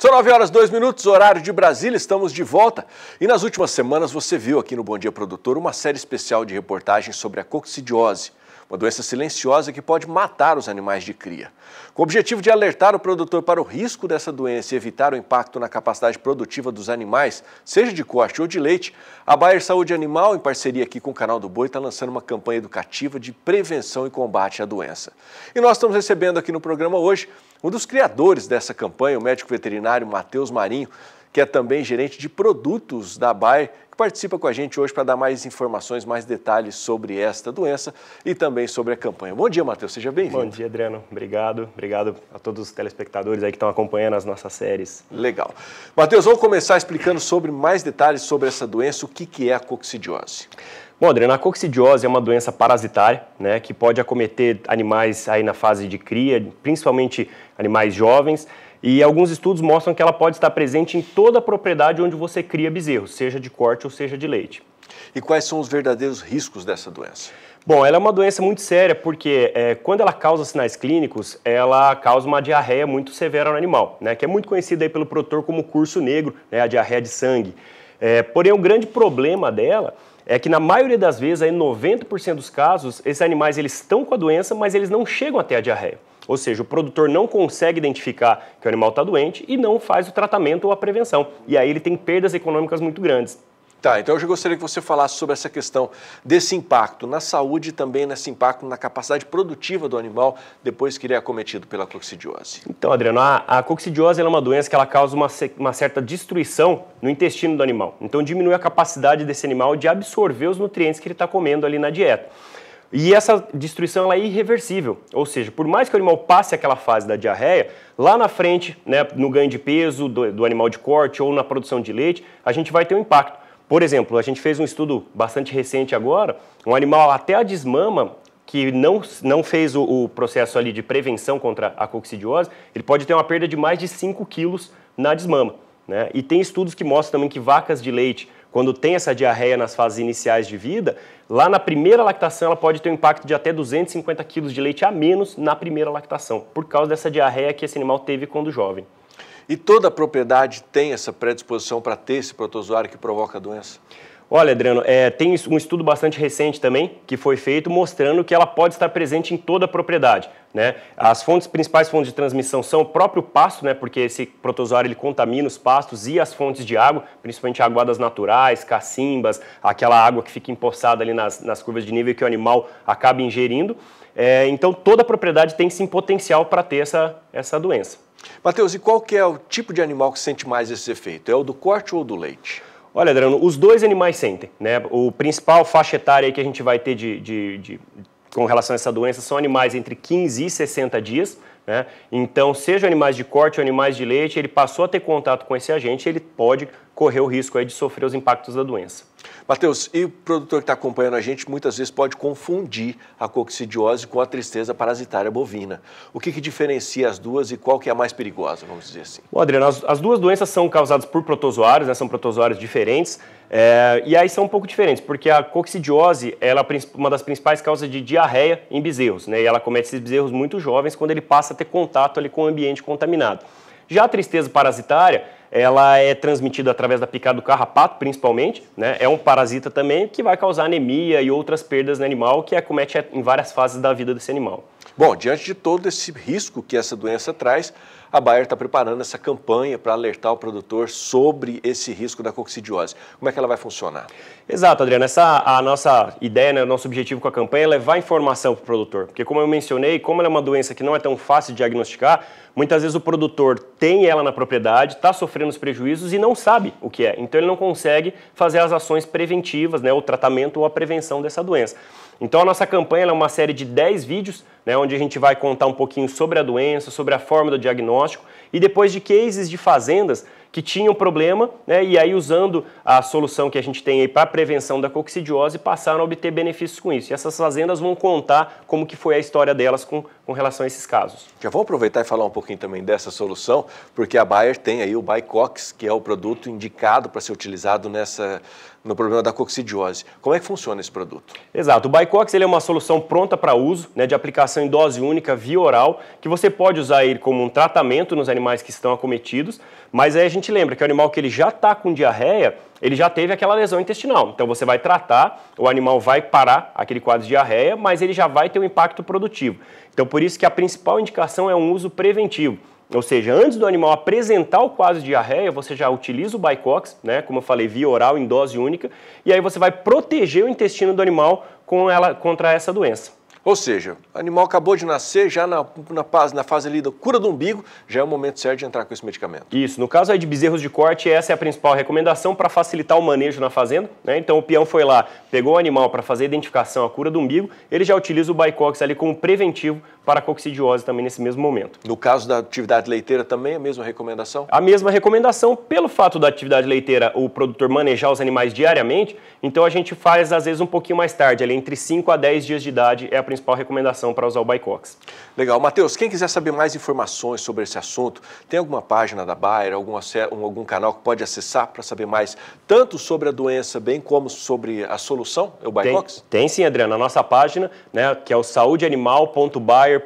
São 9h02, horário de Brasília, estamos de volta. E nas últimas semanas você viu aqui no Bom Dia Produtor uma série especial de reportagens sobre a coccidiose, uma doença silenciosa que pode matar os animais de cria. Com o objetivo de alertar o produtor para o risco dessa doença e evitar o impacto na capacidade produtiva dos animais, seja de corte ou de leite, a Bayer Saúde Animal, em parceria aqui com o Canal do Boi, está lançando uma campanha educativa de prevenção e combate à doença. E nós estamos recebendo aqui no programa hoje um dos criadores dessa campanha, o médico veterinário Matheus Marinho, que é também gerente de produtos da Bayer, que participa com a gente hoje para dar mais informações, mais detalhes sobre esta doença e também sobre a campanha. Bom dia, Matheus, seja bem-vindo. Bom dia, Adriano. Obrigado a todos os telespectadores aí que estão acompanhando as nossas séries. Legal. Matheus, vamos começar explicando sobre mais detalhes sobre essa doença, o que é a coccidiose. Bom, Adriano, a coccidiose é uma doença parasitária, né, que pode acometer animais aí na fase de cria, principalmente animais jovens, e alguns estudos mostram que ela pode estar presente em toda a propriedade onde você cria bezerros, seja de corte ou seja de leite. E quais são os verdadeiros riscos dessa doença? Bom, ela é uma doença muito séria porque quando ela causa sinais clínicos, ela causa uma diarreia muito severa no animal, né, que é muito conhecida aí pelo produtor como curso negro, né, a diarreia de sangue. Porém, o grande problema dela é que na maioria das vezes, aí 90% dos casos, esses animais eles estão com a doença, mas eles não chegam até a diarreia. Ou seja, o produtor não consegue identificar que o animal está doente e não faz o tratamento ou a prevenção. E aí ele tem perdas econômicas muito grandes. Tá, então eu já gostaria que você falasse sobre essa questão desse impacto na saúde e também nesse impacto na capacidade produtiva do animal depois que ele é acometido pela coccidiose. Então, Adriano, a coccidiose é uma doença que ela causa uma certa destruição no intestino do animal. Então diminui a capacidade desse animal de absorver os nutrientes que ele está comendo ali na dieta. E essa destruição ela é irreversível, ou seja, por mais que o animal passe aquela fase da diarreia, lá na frente, né, no ganho de peso do animal de corte ou na produção de leite, a gente vai ter um impacto. Por exemplo, a gente fez um estudo bastante recente agora, um animal até a desmama, que não fez o processo ali de prevenção contra a coccidiose, ele pode ter uma perda de mais de 5 quilos na desmama, né? E tem estudos que mostram também que vacas de leite, quando tem essa diarreia nas fases iniciais de vida, lá na primeira lactação ela pode ter um impacto de até 250 quilos de leite a menos na primeira lactação, por causa dessa diarreia que esse animal teve quando jovem. E toda a propriedade tem essa predisposição para ter esse protozoário que provoca a doença? Olha, Adriano, tem um estudo bastante recente também que foi feito mostrando que ela pode estar presente em toda a propriedade, né? As principais fontes de transmissão são o próprio pasto, né? Porque esse protozoário ele contamina os pastos e as fontes de água, principalmente aguadas naturais, cacimbas, aquela água que fica empoçada ali nas curvas de nível que o animal acaba ingerindo. Então toda a propriedade tem sim potencial para ter essa doença. Matheus, e qual que é o tipo de animal que sente mais esse efeito? É o do corte ou do leite? Olha, Adriano, os dois animais sentem, né? O principal faixa etária aí que a gente vai ter com relação a essa doença são animais entre 15 e 60 dias, né? Então, seja animais de corte ou animais de leite, ele passou a ter contato com esse agente, ele pode correr o risco aí de sofrer os impactos da doença. Matheus, e o produtor que está acompanhando a gente muitas vezes pode confundir a coccidiose com a tristeza parasitária bovina. O que diferencia as duas e qual que é a mais perigosa, vamos dizer assim? Bom, Adriano, as duas doenças são causadas por protozoários, né? São protozoários diferentes, e aí são um pouco diferentes, porque a coccidiose ela é uma das principais causas de diarreia em bezerros, né? E ela comete esses bezerros muito jovens quando ele passa a ter contato ali com o ambiente contaminado. Já a tristeza parasitária, ela é transmitida através da picada do carrapato, principalmente, né? É um parasita também que vai causar anemia e outras perdas no animal, que acomete em várias fases da vida desse animal. Bom, diante de todo esse risco que essa doença traz, a Bayer está preparando essa campanha para alertar o produtor sobre esse risco da coccidiose. Como é que ela vai funcionar? Exato, Adriano. A nossa ideia, né, nosso objetivo com a campanha é levar informação para o produtor. Porque, como eu mencionei, como ela é uma doença que não é tão fácil de diagnosticar, muitas vezes o produtor tem ela na propriedade, está sofrendo os prejuízos e não sabe o que é. Então, ele não consegue fazer as ações preventivas, né, o tratamento ou a prevenção dessa doença. Então, a nossa campanha é uma série de 10 vídeos, né, onde a gente vai contar um pouquinho sobre a doença, sobre a forma do diagnóstico e depois de cases de fazendas que tinham problema, né, e aí usando a solução que a gente tem aí para a prevenção da coccidiose passaram a obter benefícios com isso. E essas fazendas vão contar como que foi a história delas com com relação a esses casos. Já vou aproveitar e falar um pouquinho também dessa solução, porque a Bayer tem aí o Bicox, que é o produto indicado para ser utilizado no problema da coccidiose. Como é que funciona esse produto? Exato, o Bicox ele é uma solução pronta para uso, né, de aplicação em dose única via oral, que você pode usar ele como um tratamento nos animais que estão acometidos, mas aí a gente lembra que o animal que ele já está com diarreia, ele já teve aquela lesão intestinal. Então você vai tratar, o animal vai parar aquele quadro de diarreia, mas ele já vai ter um impacto produtivo. Então por isso que a principal indicação é um uso preventivo. Ou seja, antes do animal apresentar o quadro de diarreia, você já utiliza o Bicox, né, como eu falei, via oral em dose única, e aí você vai proteger o intestino do animal contra essa doença. Ou seja, o animal acabou de nascer, já na fase ali da cura do umbigo, já é o momento certo de entrar com esse medicamento. Isso, no caso aí de bezerros de corte, essa é a principal recomendação para facilitar o manejo na fazenda, né? Então o peão foi lá, pegou o animal para fazer a identificação, a cura do umbigo, ele já utiliza o Bicox ali como preventivo para a coccidiose também nesse mesmo momento. No caso da atividade leiteira também a mesma recomendação? A mesma recomendação, pelo fato da atividade leiteira o produtor manejar os animais diariamente, então a gente faz às vezes um pouquinho mais tarde, ali entre 5 a 10 dias de idade é a principal recomendação para usar o Bicox. Legal. Matheus, quem quiser saber mais informações sobre esse assunto, tem alguma página da Bayer, algum canal que pode acessar para saber mais, tanto sobre a doença, bem como sobre a solução, o Bicox? Tem sim, Adriano. Na nossa página, né, que é o saudeanimal.bayer.com,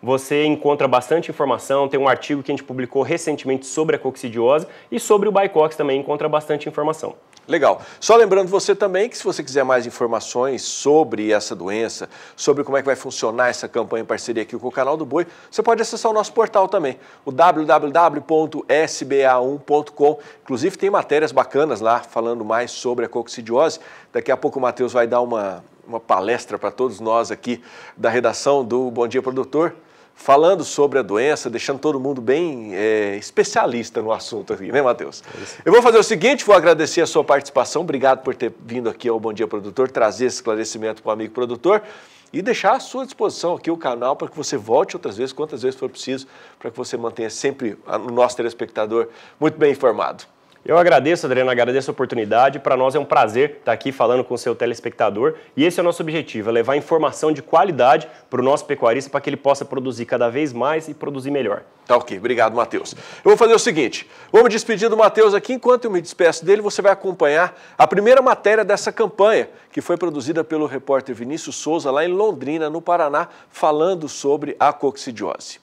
você encontra bastante informação, tem um artigo que a gente publicou recentemente sobre a coccidiose e sobre o Bicox também encontra bastante informação. Legal. Só lembrando você também que se você quiser mais informações sobre essa doença, sobre como é que vai funcionar essa campanha em parceria aqui com o Canal do Boi, você pode acessar o nosso portal também, o www.sba1.com. Inclusive tem matérias bacanas lá falando mais sobre a coccidiose. Daqui a pouco o Matheus vai dar uma palestra para todos nós aqui da redação do Bom Dia Produtor, falando sobre a doença, deixando todo mundo bem especialista no assunto aqui, né, Matheus? Eu vou fazer o seguinte, vou agradecer a sua participação, obrigado por ter vindo aqui ao Bom Dia Produtor, trazer esse esclarecimento para o amigo produtor e deixar à sua disposição aqui o canal para que você volte outras vezes, quantas vezes for preciso, para que você mantenha sempre o nosso telespectador muito bem informado. Eu agradeço, Adriano, agradeço a oportunidade. Para nós é um prazer estar aqui falando com o seu telespectador e esse é o nosso objetivo, é levar informação de qualidade para o nosso pecuarista para que ele possa produzir cada vez mais e produzir melhor. Tá ok, obrigado, Matheus. Eu vou fazer o seguinte, vou me despedir do Matheus aqui, enquanto eu me despeço dele, você vai acompanhar a primeira matéria dessa campanha, que foi produzida pelo repórter Vinícius Souza lá em Londrina, no Paraná, falando sobre a coccidiose.